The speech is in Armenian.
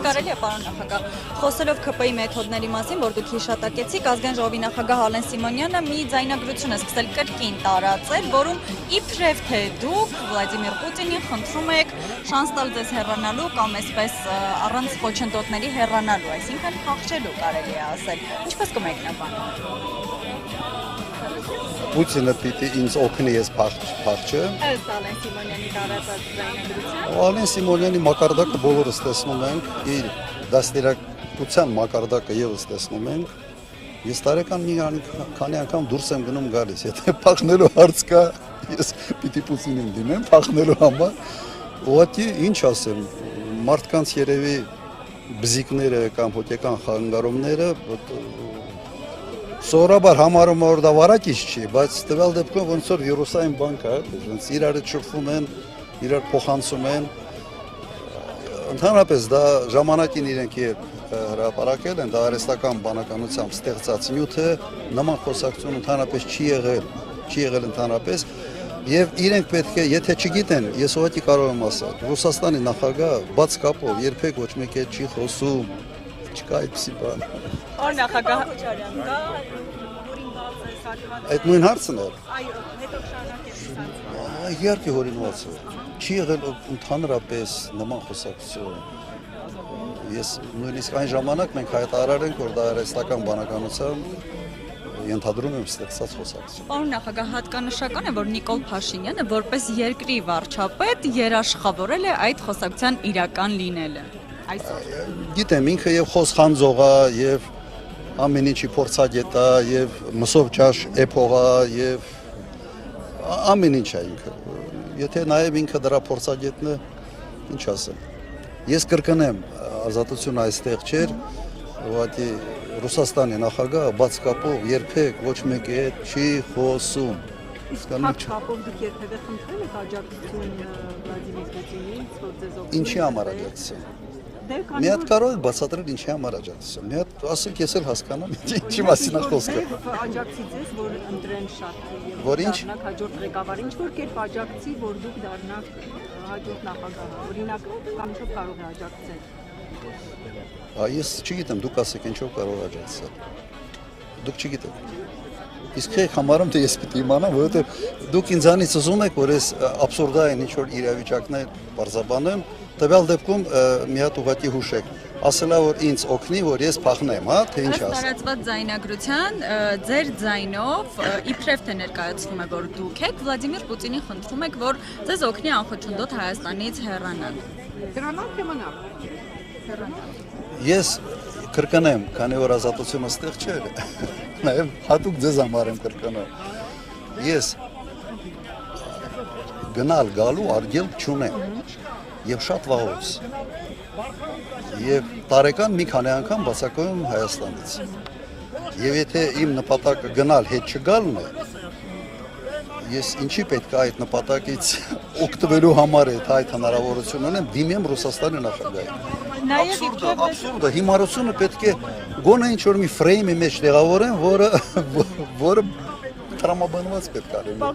Կարելի է պարոն նախագահ, խոսելով ՔՊ-ի մեթոդների մասին, որ դուք հիշատակեցիք, ազգային ժողովի նախագահ Ալեն Սիմոնյանը մի ձայնագրություն է սկսել կրկին տարածել, որում իբրև թե դուք Վլադիմիր Պուտինին խնդրում եք շանս տալ ձեզ հեռանալու կամ այսպես առանց խոչընդոտների հեռանալու, այսինքն փախչելու կարելի է ասել։ Ինչպես կմեկնաբանեք։ Պուտինը պիտի ինձ օգնի ես փախչեմ։ Ըստ Ալեն Սիմոնյանի տարածած ձայնագրության։ Ալեն Սիմոնյանի մակարդակը բոլորս տեսնում ենք, իր դաստիարակության մակարդակը ևս տեսնում ենք։ Ես տարեկան մի քանի անգամ դուրս եմ գնում գալիս, եթե փախնելու հարց կա, ես պիտի Պուտինին դիմեմ փախնելու համար։ Ուղղակի ինչ ասեմ, մարդկանց երևի բզիկները կամ հոգեկան խանգարումները սովորաբար համարում որ դա վարակիչ չի, բայց տվյալ դեպքում ոնց որ վիրուսային բան կա, ոնց իրար շփվում են, իրար փոխանցում են։ Ընդհանրապես դա ժամանակին իրենք հրապարակել են, դա արհեստական բանականությամբ ստեղծած նյութը, նման խոսակցություն ընդհանրապես չի եղել ընդհանրապես, եւ իրենք պետք է, եթե չգիտեն, ես ուղղակի կարող եմ ասել, Ռուսաստանի նախագահ բաց կապով երբեք ոչ մեկ հետ չի խոսում, չկա այդպիսի բան։ Պարոն նախագահ, Այդ նույն հարցն է։ այո, հետո շարունակեցի։ Իհարկե հորինված է։ Չի եղել ընդհանրապես նման խոսակցություն։ Ես նույնիսկ այն ժամանակ մենք հայտարարել ենք, որ դա արհեստական բանականությամբ ենթադրում եմ ստեղծած խոսակցություն։ Պարոն նախագահ, հատկանշական է, որ Նիկոլ Փաշինյանը որպես երկրի վարչապետ երաշխավորել է այդ խոսակցության իրական լինելը։ Այսօր։ Գիտեմ, ինքը եւ խոսխանձող է, եւ ամեն ինչի փորձագետ է, եւ մսով ճաշ էփող է, եւ ամեն ինչ է ինքը։ Եթե նաեւ ինքը դրա փորձագետն է, ինչ ասեմ։ Ես կրկնեմ, ազատությունը այստեղ չէր, ուղղակի Ռուսաստանի նախագահը բաց կապով երբեք ոչ մեկի հետ չի խոսում։ Իսկ բաց կապով դուք երբևէ խնդրել եք աջակցություն Վլադիմիր Պուտինից, որ ձեզ օգնի։ Ինչի համար աջակցություն։ Մի հատ կարող եք բացատրել ինչի համար աջակցություն։ Մի հատ ասեք ես էլ հասկանամ ինչի մասին է խոսքը։ Աջակցի ձեզ, որ ընտրեն շատ եւ որ ինչ հաջորդ ղեկավար, ինչ որ կերպ աջակցի, որ դուք դառնաք հաջորդ նախագահը։ Օրինակ, կամ ինչով կարող է աջակցել։ Ես չգիտեմ, դուք ասեք ինչով կարող աջակցել։ Դուք չգիտեք։ Իսկ եք համարում թե ես պիտի իմանամ, որովհետեւ դուք ինձանից ուզում եք, որ ես աբսուրդային ինչ որ իրավիճակներ բարձաբանեմ, տվյալ դեպքում մի հատ ուղղակի հուշեք։ Ասելա որ ինձ օգնի, որ ես փախնեմ, հա, թե ինչ ասեմ։ Տարածված ձայնագրության ձեր ձայնով իբրև թե ներկայացնում է, որ դուք եք Վլադիմիր Պուտինին խնդրում եք, որ ձեզ օգնի անխոչընդոտ Հայաստանից հեռանալ։ Հեռանալ թե մնալ։ Ես կրկնեմ, քանի որ ազատությունը ստեղ չէ, նաև հատուկ ձեզ համար եմ կրկնում։ Ես գնալ գալու արգելք չունեմ եւ շատ վաղուց։ Եվ տարեկան մի քանի անգամ բացակայում Հայաստանից։ Եվ եթե իմ նպատակը գնալ հետ չգալն է, ես ինչի պետք է այդ նպատակից օգտվելու համար այդ հնարավորություն ունեմ դիմեմ Ռուսաստանի նախագահին։ Աբսուրդը, հիմարությունը պետք է գոնե ինչ-որ մի ֆրեյմի մեջ տեղավորեն, որը տրամաբանված պետք է լինի։